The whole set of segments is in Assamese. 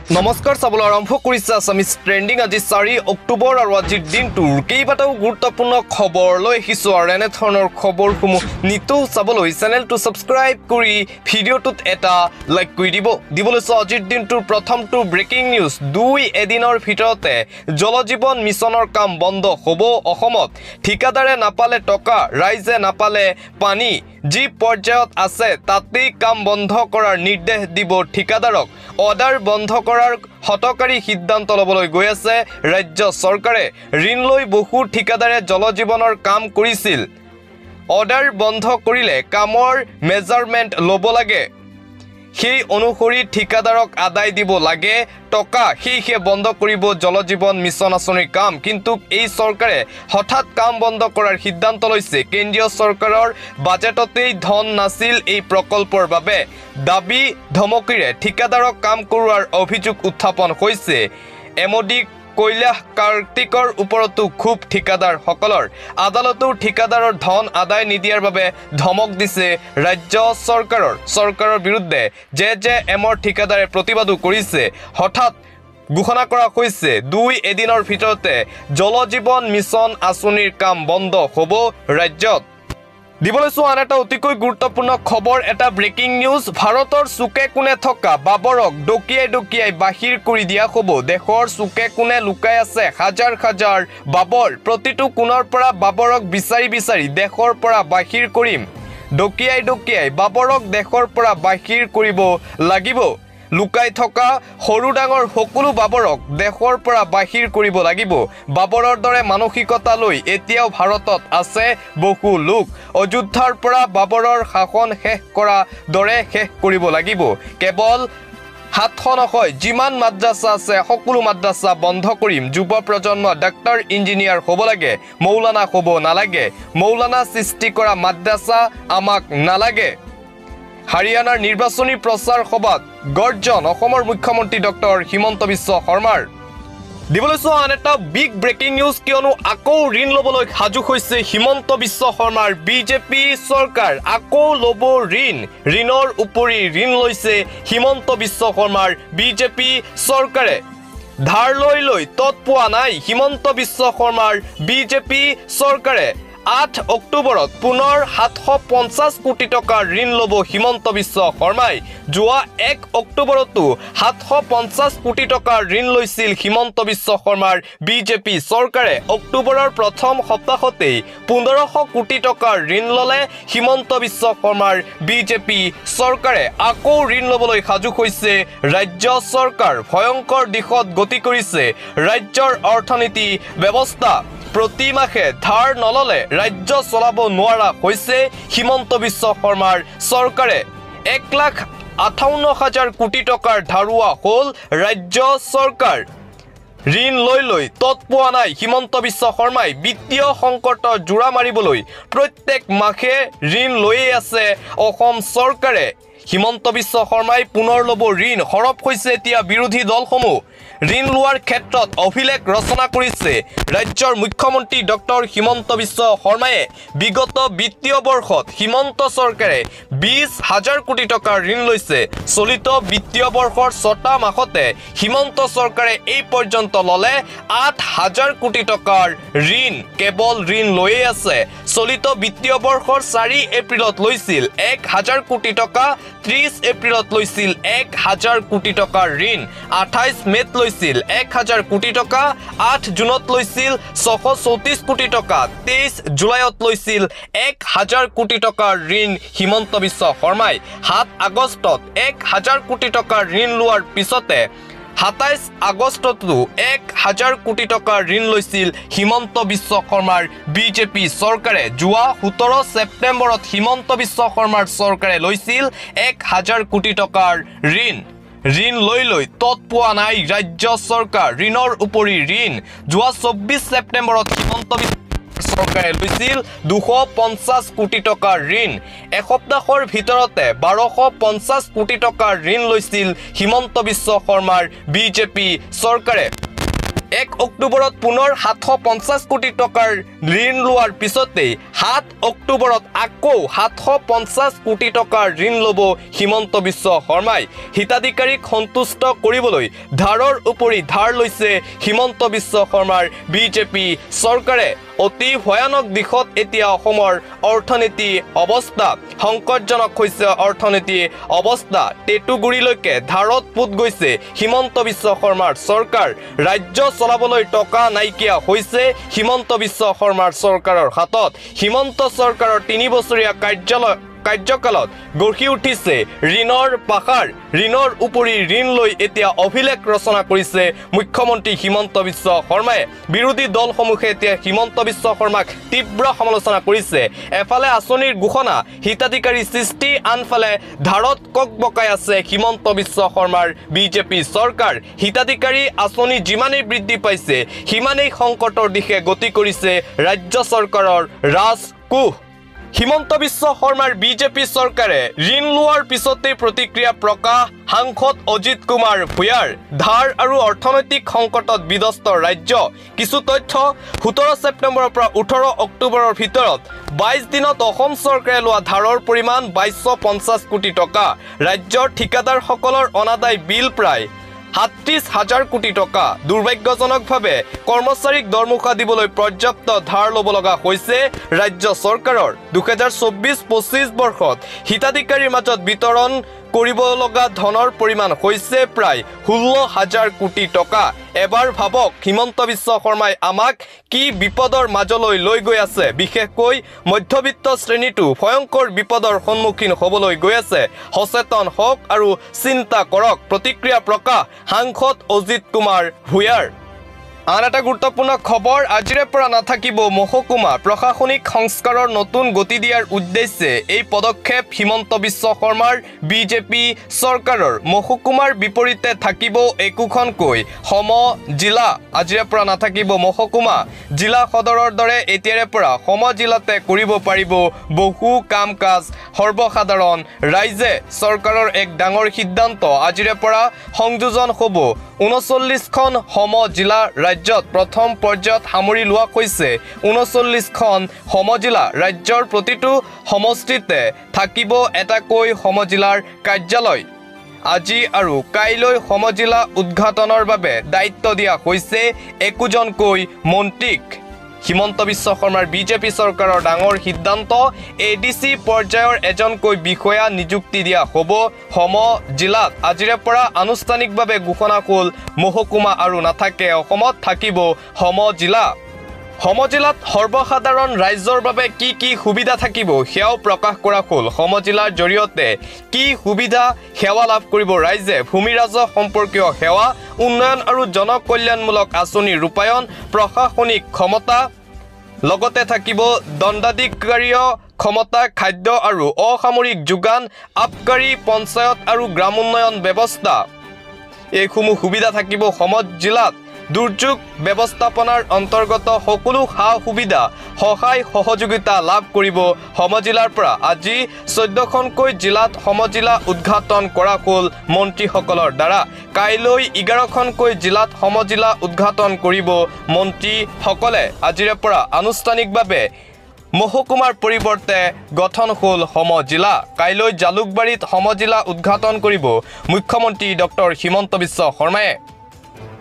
নমস্কাৰ চাবলৈ আৰম্ভ কৰিছে আছামিজ ট্ৰেণ্ডিং আজি 4 অক্টোবৰ আৰু আজিৰ দিনটোৰ কেইবাটাও গুৰুত্বপূৰ্ণ খবৰ লৈ আহিছোঁ আৰু এনেধৰণৰ খবৰসমূহ নিতৌ চাবলৈ চেনেলটো ছাবস্ক্ৰাইব কৰি ভিডিঅ'টোত এটা লাইক কৰি দিবলৈ আজিৰ দিনটোৰ প্ৰথমটো ব্ৰেকিং নিউজ 2 এদিনৰ ভিতৰতে জল জীৱন মিছনৰ কাম বন্ধ হ'ব অসমত ঠিকাদাৰে নাপালে টকা ৰাইজে নাপালে পানী যি পৰ্যায়ত আছে তাতেই কাম বন্ধ কৰাৰ নিৰ্দেশ দিব ঠিকাদাৰক অৰ্ডাৰ বন্ধ কৰাৰ হতকাৰী সিদ্ধান্ত লবলৈ গৈ আছে ৰাজ্য চৰকাৰে ঋণ লৈ বহু ঠিকাদাৰে জল জীৱনৰ কাম কৰিছিল অৰ্ডাৰ বন্ধ কৰিলে কামৰ মেজাৰমেণ্ট ল'ব লাগে সেই অনুসৰি ঠিকাদাৰক আদায় দিব লাগে টকা সেই বন্ধ কৰিব জল জীৱন মিছন আঁচনিৰ কাম কিন্তু এই চৰকাৰে হঠাৎ কাম বন্ধ কৰাৰ সিদ্ধান্ত লৈছে কেন্দ্ৰীয় চৰকাৰৰ বাজেটতেই ধন নাছিল এই প্ৰকল্পৰ বাবে দাবী ধমকিৰে ঠিকাদাৰক কাম কৰোৱাৰ অভিযোগ উত্থাপন হৈছে এমডি কৈলাশ কাৰ্তিকৰ ওপৰতো খুব ঠিকাদাৰসকলৰ আদালতো ঠিকাদাৰৰ ধন আদায় নিদিয়াৰ বাবে ধমক দিছে ৰাজ্য চৰকাৰৰ বিৰুদ্ধে জে এমৰ ঠিকাদাৰে প্ৰতিবাদো কৰিছে হঠাৎ ঘোষণা কৰা হৈছে 2 এদিনৰ ভিতৰতে জল জীৱন মিছন আঁচনিৰ কাম বন্ধ হ'ব ৰাজ্যত দিবলৈ আন এটা অতিকৈ গুৰুত্বপূৰ্ণ খবৰ এটা ব্ৰেকিং নিউজ ভাৰতৰ চুকে কোণে থকা বাবৰক ডকিয়াই বাহিৰ কৰি দিয়া হ'ব দেশৰ চুকে কোণে লুকাই আছে হাজাৰ বাবৰ প্ৰতিটো কোণৰ পৰা বাবৰক বিচাৰি দেশৰ পৰা বাহিৰ কৰিম ডকিয়াই বাবৰক দেশৰ পৰা বাহিৰ কৰিব লাগিব লুকাই থকা সৰু ডাঙৰ সকলো বাবৰক দেশৰ পৰা বাহিৰ কৰিব লাগিব বাবৰৰ দৰে মানসিকতা লৈ এতিয়াও ভাৰতত আছে বহু লোক অযোধ্যাৰ পৰা বাবৰৰ শাসন শেষ কৰা দৰে শেষ কৰিব লাগিব কেৱল 700 নহয় যিমান মাদ্ৰাসা আছে সকলো মাদ্ৰাসা বন্ধ কৰিম যুৱ প্ৰজন্ম ডাক্তৰ ইঞ্জিনিয়াৰ হ'ব লাগে মৌলানা হ'ব নালাগে মৌলানা সৃষ্টি কৰা মাদ্ৰাসা আমাক নালাগে হাৰিয়ানাৰ নিৰ্বাচনী প্ৰচাৰ সভাত গৰ্জন অসমৰ মুখ্যমন্ত্ৰী ডক্টৰ হিমন্ত বিশ্ব শৰ্মাৰ দিবলৈ আন এটা বিগ ব্ৰেকিং নিউজ কিয়নো আকৌ ঋণ ল'বলৈ সাজু হৈছে হিমন্ত বিশ্ব শৰ্মাৰ বিজেপি চৰকাৰ আকৌ ল'ব ঋণৰ উপৰি ঋণ লৈছে হিমন্ত বিশ্ব শৰ্মাৰ বিজেপি চৰকাৰে ধাৰ লৈ তৎ পোৱা নাই হিমন্ত বিশ্ব শৰ্মাৰ বিজেপি চৰকাৰে 8 অক্টোবৰত পুনৰ 750 কোটি টকা ঋণ ল'ব হিমন্ত বিশ্ব শৰ্মাই যোৱা 1 অক্টোবৰতো 750 কোটি টকা ঋণ লৈছিল হিমন্ত বিশ্ব শৰ্মাৰ বিজেপি চৰকাৰে অক্টোবৰৰ প্ৰথম সপ্তাহতেই 1500 কোটি টকা ঋণ ল'লে হিমন্ত বিশ্ব শৰ্মাৰ বিজেপি চৰকাৰে আকৌ ঋণ ল'বলৈ সাজু হৈছে ৰাজ্য চৰকাৰ ভয়ংকৰ দিশত গতি কৰিছে ৰাজ্যৰ অৰ্থনীতি ব্যৱস্থা প্ৰতি মাহে ধাৰ নললে ৰাজ্য চলাব নোৱাৰা হৈছে হিমন্ত বিশ্ব শৰ্মাৰ চৰকাৰে 1,58,000 কোটি টকাৰ ধাৰুৱা হ'ল ৰাজ্য চৰকাৰ ঋণ লৈ তৎ পোৱা নাই হিমন্ত বিশ্ব শৰ্মাই বিত্তীয় সংকটৰ জোৰা মাৰিবলৈ প্ৰত্যেক মাহে ঋণ লৈয়ে আছে অসম চৰকাৰে হিমন্ত বিশ্ব শৰ্মাই পুনৰ ল'ব ঋণ হৰপ হৈছে এতিয়া বিৰোধী দলসমূহ ঋণ লোৱাৰ ক্ষেত্ৰত অভিলেখ ৰচনা কৰিছে ৰাজ্যৰ মুখ্যমন্ত্ৰী ডক্টৰ হিমন্ত বিশ্ব শৰ্মায়ে বিগত বিত্তীয় বৰ্ষত হিমন্ত চৰকাৰে 20,000 কোটি টকা ঋণ লৈছে চলিত বিত্তীয় বৰ্ষৰ 6টা মাহতে হিমন্ত চৰকাৰে এই পৰ্যন্ত ল'লে 8,000 কোটি টকাৰ ঋণ কেৱল ঋণ লৈয়ে আছে চলিত বিত্তীয় বৰ্ষৰ 4 এপ্ৰিলত লৈছিল 1,000 কোটি টকা 30 এপ্ৰিলত লৈছিল 1,000 কোটি টকাৰ ঋণ 28 মেত লৈছিল 1,000 কোটি টকা 8 জুনত লৈছিল 634 কোটি টকা 23 জুলাইত লৈছিল 1,000 কোটি টকাৰ ঋণ হিমন্ত বিশ্ব শৰ্মাই 7 আগষ্টত 1,000 কোটি টকাৰ ঋণ লোৱাৰ পিছতে 27 আগষ্টতো 1,000 কোটি টকাৰ ঋণ লৈছিল হিমন্ত বিশ্ব শৰ্মাৰ বিজেপি চৰকাৰে যোৱা 17 ছেপ্টেম্বৰত হিমন্ত বিশ্ব শৰ্মাৰ চৰকাৰে লৈছিল 1,000 কোটি টকাৰ ঋণ লৈ তৎ পোৱা নাই ৰাজ্য চৰকাৰ ঋণৰ উপৰি ঋণ যোৱা 24 ছেপ্টেম্বৰত হিমন্ত বিশ্ব চৰকাৰে লৈছিল 250 কোটি টকাৰ ঋণ এসপ্তাহৰ ভিতৰতে 1250 কোটি টকাৰ ঋণ লৈছিল হিমন্ত বিশ্ব শৰ্মাৰ বিজেপি চৰকাৰে 1 অক্টোবৰত পুনৰ 750 কোটি টকাৰ ঋণ লোৱাৰ পিছতে 7 অক্টোবৰত আকৌ 750 কোটি টকাৰ ঋণ ল'ব হিমন্ত বিশ্ব শৰ্মাই হিতাধিকাৰীক সন্তুষ্ট কৰিবলৈ ধাৰৰ উপৰি ধাৰ লৈছে হিমন্ত বিশ্ব শৰ্মাৰ বিজেপি চৰকাৰে অতি ভয়ানক দিশত এতিয়া অসমৰ অৰ্থনীতি অৱস্থা সংকটজনক হৈছে অৰ্থনীতি অৱস্থা টেটুগুৰিলৈকে ধাৰত পুত গৈছে হিমন্ত বিশ্ব শৰ্মাৰ চৰকাৰ ৰাজ্য চলাবলৈ টকা নাইকিয়া হৈছে হিমন্ত বিশ্ব শৰ্মাৰ চৰকাৰৰ হাতত হিমন্ত চৰকাৰৰ 3 বছৰীয়া কাৰ্যকালত গঢ়ি উঠিছে ঋণৰ পাহাৰ ঋণৰ উপৰি ঋণ লৈ এতিয়া অভিলেখ ৰচনা কৰিছে মুখ্যমন্ত্ৰী হিমন্ত বিশ্ব শৰ্মাই বিৰোধী দলসমূহে এতিয়া হিমন্ত বিশ্ব শৰ্মাক তীব্ৰ সমালোচনা কৰিছে এফালে আঁচনিৰ ঘোষণা হিতাধিকাৰী সৃষ্টি আনফালে ধাৰত কক বকাই আছে হিমন্ত বিশ্ব শৰ্মাৰ বিজেপি চৰকাৰ হিতাধিকাৰী আঁচনি যিমানেই বৃদ্ধি পাইছে সিমানেই সংকটৰ দিশে গতি কৰিছে ৰাজ্য চৰকাৰৰ ৰাজকোষ হিমন্ত বিশ্ব শৰ্মাৰ বিজেপি চৰকাৰে ঋণ লোৱাৰ পিছতে প্ৰতিক্ৰিয়া প্ৰকাশ সাংসদ অজিত কুমাৰ ভূঞাৰ ধাৰ আৰু অৰ্থনৈতিক সংকটত বিধ্বস্ত ৰাজ্য কিছু তথ্য 17 ছেপ্টেম্বৰৰ পৰা 18 অক্টোবৰৰ ভিতৰত 22 দিনত অসম চৰকাৰে লোৱা ধাৰৰ পৰিমাণ 2250 কোটি টকা ৰাজ্যৰ ঠিকাদাৰসকলৰ অনাদায় বিল প্ৰায় 37,000 কোটি টকা দুৰ্ভাগ্যজনকভাৱে কৰ্মচাৰীক দৰমহা দিবলৈ পৰ্যাপ্ত ধাৰ ল'ব লগা হৈছে ৰাজ্য চৰকাৰৰ 2024-25 বৰ্ষত হিতাধিকাৰীৰ মাজত বিতৰণ কৰিব লগা ধনৰ পৰিমাণ হৈছে প্ৰায় 16,000 কোটি টকা এবাৰ ভাবক হিমন্ত বিশ্ব শৰ্মাই আমাক কি বিপদৰ মাজলৈ লৈ গৈ আছে বিশেষকৈ মধ্যবিত্ত শ্ৰেণীটো ভয়ংকৰ বিপদৰ সন্মুখীন হ'বলৈ গৈ আছে সচেতন হওক আৰু চিন্তা কৰক প্ৰতিক্ৰিয়া প্ৰকাশ সাংসদ অজিত কুমাৰ ভূঞাৰ আন এটা গুৰুত্বপূৰ্ণ খবৰ আজিৰে পৰা নাথাকিব মহকুমা প্ৰশাসনিক সংস্কাৰৰ নতুন গতি দিয়াৰ উদ্দেশ্যে এই পদক্ষেপ হিমন্ত বিশ্ব শৰ্মাৰ বিজেপি চৰকাৰৰ মহকুমাৰ বিপৰীতে থাকিব একোখনকৈ সম জিলা আজিৰে পৰা নাথাকিব মহকুমা জিলা সদৰৰ দৰে এতিয়াৰে পৰা সম জিলাতে কৰিব পাৰিব বহু কাম কাজ সৰ্বসাধাৰণ ৰাইজে চৰকাৰৰ এক ডাঙৰ সিদ্ধান্ত আজিৰে পৰা সংযোজন হ'ব 39খন সম জিলা ৰাজ্যত প্ৰথম পৰ্যায়ত সামৰি লোৱা হৈছে 39খন সমজিলা ৰাজ্যৰ প্ৰতিটো সমষ্টিতে থাকিব এটাকৈ সমজিলাৰ কাৰ্যালয় আজি আৰু কাইলৈ সমজিলা উদ্ঘাটনৰ বাবে দায়িত্ব দিয়া হৈছে একোজনকৈ মন্ত্ৰীক হিমন্ত বিশ্ব শৰ্মাৰ বিজেপি চৰকাৰৰ ডাঙৰ সিদ্ধান্ত এডিসি পৰ্যায়ৰ এজনকৈ বিষয়া নিযুক্তি দিয়া হ'ব সম জিলাত আজিৰে পৰা আনুষ্ঠানিকভাৱে ঘোষণা হ'ল মহকুমা আৰু নাথাকে অসমত থাকিব সম জিলা সমজিলাত সৰ্বসাধাৰণ ৰাইজৰ বাবে কি সুবিধা থাকিব সেয়াও প্ৰকাশ কৰা হ'ল সমজিলাৰ জৰিয়তে কি সুবিধা সেৱা লাভ কৰিব ৰাইজে ভূমি ৰাজহ সম্পৰ্কীয় সেৱা উন্নয়ন আৰু জনকল্যাণমূলক আঁচনি ৰূপায়ণ প্ৰশাসনিক ক্ষমতা লগতে থাকিব দণ্ডাধিকাৰীয় ক্ষমতা খাদ্য আৰু অসামৰিক যোগান আবকাৰী পঞ্চায়ত আৰু গ্ৰাম উন্নয়ন ব্যৱস্থা এইসমূহ সুবিধা থাকিব সমজিলাত দুৰ্যোগ ব্যৱস্থাপনাৰ অন্তৰ্গত সকলো সা সুবিধা সহায় সহযোগিতা লাভ কৰিব সমজিলাৰ পৰা আজি 14খনকৈ জিলাত সমজিলা উদ্ঘাটন কৰা হ'ল মন্ত্ৰীসকলৰ দ্বাৰা কাইলৈ 11খনকৈ জিলাত সমজিলা উদ্ঘাটন কৰিব মন্ত্ৰীসকলে আজিৰে পৰা আনুষ্ঠানিকভাৱে মহকুমাৰ পৰিৱৰ্তে গঠন হ'ল সমজিলা কাইলৈ জালুকবাৰীত সমজিলা উদ্ঘাটন কৰিব মুখ্যমন্ত্ৰী ডক্টৰ হিমন্ত বিশ্ব শৰ্মাই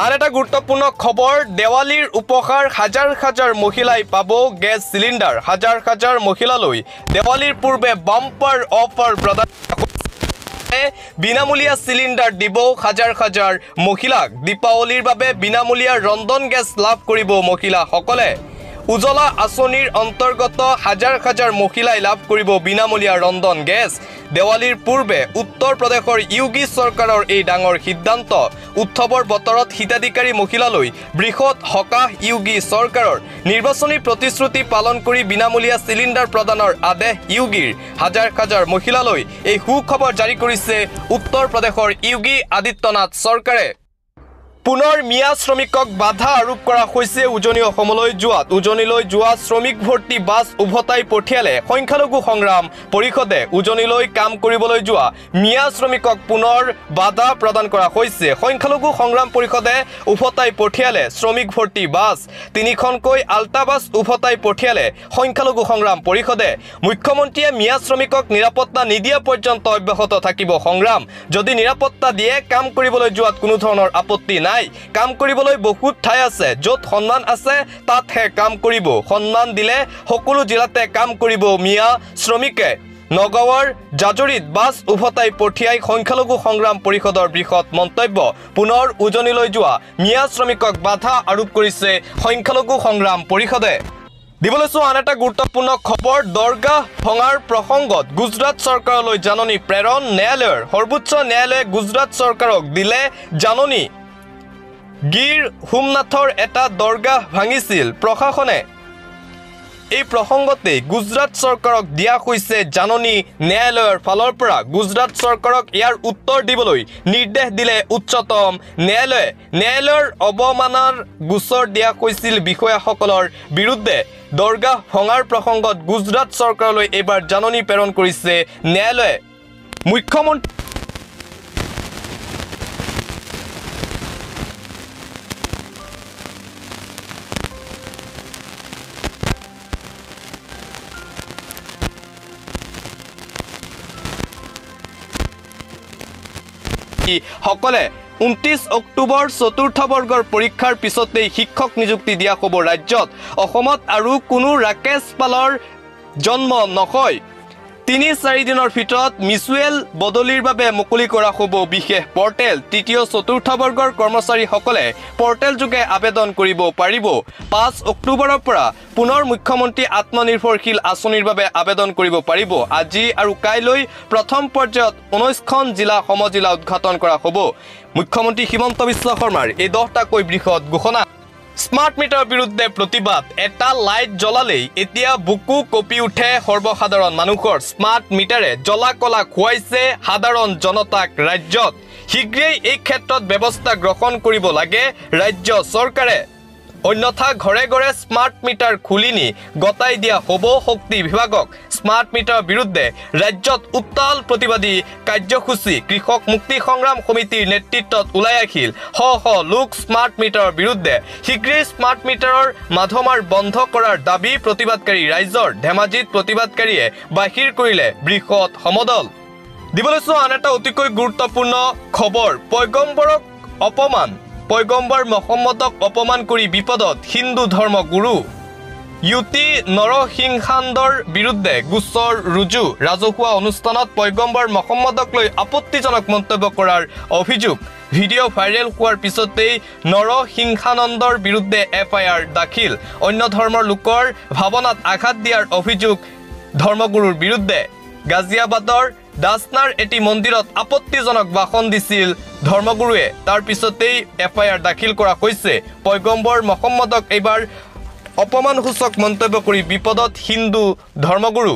আন এটা গুৰুত্বপূৰ্ণ খবৰ দেৱালীৰ উপহাৰ হাজাৰ হাজাৰ মহিলাই পাব গেছ সিলিণ্ডাৰ হাজাৰ হাজাৰ মহিলালৈ দেৱালীৰ পূৰ্বে বাম্পাৰ অফাৰ প্ৰদান বিনামূলীয়া সিলিণ্ডাৰ দিব হাজাৰ হাজাৰ মহিলাক দীপাৱলীৰ বাবে বিনামূলীয়া ৰন্ধন গেছ লাভ কৰিব মহিলাসকলে উজলা আঁচনিৰ অন্তৰ্গত হাজাৰ হাজাৰ মহিলাই লাভ কৰিব বিনামূলীয়া ৰন্ধন গেছ দেৱালীৰ পূৰ্বে উত্তৰ প্ৰদেশৰ ইউগী চৰকাৰৰ এই ডাঙৰ সিদ্ধান্ত উৎসৱৰ বতৰত হিতাধিকাৰী মহিলালৈ বৃহৎ সকাহ ইউগী চৰকাৰৰ নিৰ্বাচনী প্ৰতিশ্ৰুতি পালন কৰি বিনামূলীয়া সিলিণ্ডাৰ প্ৰদানৰ আদেশ ইউগীৰ হাজাৰ হাজাৰ মহিলালৈ এই সুখবৰ জাৰি কৰিছে উত্তৰ প্ৰদেশৰ ইউগী আদিত্যনাথ চৰকাৰে পুনৰ মিয়া শ্ৰমিকক বাধা আৰোপ কৰা হৈছে উজনি অসমলৈ যোৱাত উজনিলৈ যোৱা শ্ৰমিক ভৰ্তি বাছ উভতাই পঠিয়ালে সংখ্যালঘু সংগ্ৰাম পৰিষদে উজনিলৈ কাম কৰিবলৈ যোৱা মিয়া শ্ৰমিকক পুনৰ বাধা প্ৰদান কৰা হৈছে সংখ্যালঘু সংগ্ৰাম পৰিষদে উভতাই পঠিয়ালে শ্ৰমিক ভৰ্তি বাছ তিনিখনকৈ আল্টা বাছ উভতাই পঠিয়ালে সংখ্যালঘু সংগ্ৰাম পৰিষদে মুখ্যমন্ত্ৰীয়ে মিয়া শ্ৰমিকক নিৰাপত্তা নিদিয়া পৰ্যন্ত অব্যাহত থাকিব সংগ্ৰাম যদি নিৰাপত্তা দিয়ে কাম কৰিবলৈ যোৱাত কোনো ধৰণৰ আপত্তি নাই কাম কৰিবলৈ বহুত ঠাই আছে য'ত সন্মান আছে তাতহে কাম কৰিব সন্মান দিলে সকলো জিলাতে কাম কৰিব মিয়া শ্ৰমিকে নগাঁৱৰ জাজৰিত বাছ উভতাই পঠিয়াই সংখ্যালঘু সংগ্ৰাম পৰিষদৰ বৃহৎ মন্তব্য পুনৰ উজনিলৈ যোৱা মিয়া শ্ৰমিকক বাধা আৰোপ কৰিছে সংখ্যালঘু সংগ্ৰাম পৰিষদে দিবলৈছো আন এটা গুৰুত্বপূৰ্ণ খবৰ দৰগাহ ভঙাৰ প্ৰসংগত গুজৰাট চৰকাৰলৈ জাননী প্ৰেৰণ ন্যায়ালয়ৰ সৰ্বোচ্চ ন্যায়ালয়ে গুজৰাট চৰকাৰক দিলে জাননী গিৰ হোমনাথৰ এটা দৰগাহ ভাঙিছিল প্ৰশাসনে এই প্ৰসংগতে গুজৰাট চৰকাৰক দিয়া হৈছে জাননী ন্যায়ালয়ৰ ফালৰ পৰা গুজৰাট চৰকাৰক ইয়াৰ উত্তৰ দিবলৈ নিৰ্দেশ দিলে উচ্চতম ন্যায়ালয়ৰ অৱমাননাৰ গোচৰ দিয়া হৈছিল বিষয়াসকলৰ বিৰুদ্ধে দৰগাহ ভঙাৰ প্ৰসংগত গুজৰাট চৰকাৰলৈ এবাৰ জাননী প্ৰেৰণ কৰিছে ন্যায়ালয়ে মুখ্যমন্ত্ৰী সকলে 29 অক্টোবৰ চতুৰ্থ বৰ্গৰ পৰীক্ষাৰ পিছতেই শিক্ষক নিযুক্তি দিয়া হ'ব ৰাজ্যত অসমত আৰু কোনো ৰাকেশ পালৰ জন্ম নহয় 3-4 দিনৰ ভিতৰত মিছুৱেল বদলিৰ বাবে মুকলি কৰা হ'ব বিশেষ পৰ্টেল তৃতীয় চতুৰ্থ বৰ্গৰ কৰ্মচাৰীসকলে পৰ্টেল যোগে আবেদন কৰিব পাৰিব 5 অক্টোবৰৰ পৰা পুনৰ মুখ্যমন্ত্ৰী আত্মনিৰ্ভৰশীল আঁচনিৰ বাবে আবেদন কৰিব পাৰিব আজি আৰু কাইলৈ প্ৰথম পৰ্যায়ত 19খন জিলা সমজিলা উদ্ঘাটন কৰা হ'ব মুখ্যমন্ত্ৰী হিমন্ত বিশ্ব শৰ্মাৰ এই 10টাকৈ বৃহৎ ঘোষণা স্মাৰ্ট মিটাৰৰ বিৰুদ্ধে প্ৰতিবাদ এটা লাইট জ্বলালেই এতিয়া বুকু কপি উঠে সৰ্বসাধাৰণ মানুহৰ স্মাৰ্ট মিটাৰে জ্বলা কলা খুৱাইছে সাধাৰণ জনতাক ৰাজ্যত শীঘ্ৰেই এই ক্ষেত্ৰত ব্যৱস্থা গ্ৰহণ কৰিব লাগে ৰাজ্য চৰকাৰে অন্যথা ঘৰে ঘৰে স্মাৰ্ট মিটাৰ খুলিনি গতাই দিয়া হ'ব শক্তি বিভাগক স্মাৰ্ট মিটাৰৰ বিৰুদ্ধে ৰাজ্যত উত্তাল প্ৰতিবাদী কাৰ্যসূচী কৃষক মুক্তি সংগ্ৰাম সমিতিৰ নেতৃত্বত ওলাই আহিল শ লোক স্মাৰ্ট মিটাৰৰ বিৰুদ্ধে শীঘ্ৰেই স্মাৰ্ট মিটাৰৰ মাধমাৰ বন্ধ কৰাৰ দাবী প্ৰতিবাদকাৰী ৰাইজৰ ধেমাজিত প্ৰতিবাদকাৰীয়ে বাহিৰ কৰিলে বৃহৎ সমদল দিবলৈছো আন এটা অতিকৈ গুৰুত্বপূৰ্ণ খবৰ পয়গম্বৰক অপমান পয়গম্বৰ মহম্মদক অপমান কৰি বিপদত হিন্দু ধৰ্মগুৰু ইউটি নৰসিংহান্দৰ বিৰুদ্ধে গোচৰ ৰুজু ৰাজহুৱা অনুষ্ঠানত পয়গম্বৰ মহম্মদক লৈ আপত্তিজনক মন্তব্য কৰাৰ অভিযোগ ভিডিঅ' ভাইৰেল হোৱাৰ পিছতেই নৰসিংহানন্দৰ বিৰুদ্ধে FIR দাখিল অন্য ধৰ্মৰ লোকৰ ভাৱনাত আঘাত দিয়াৰ অভিযোগ ধৰ্মগুৰুৰ বিৰুদ্ধে গাজিয়াবাদৰ দাসনাৰ এটি মন্দিৰত আপত্তিজনক ভাষণ দিছিল ধৰ্মগুৰুৱে তাৰ পিছতেই FIR দাখিল কৰা হৈছে পয়গম্বৰ মহম্মদক এবাৰ অপমানসূচক মন্তব্য কৰি বিপদত হিন্দু ধৰ্মগুৰু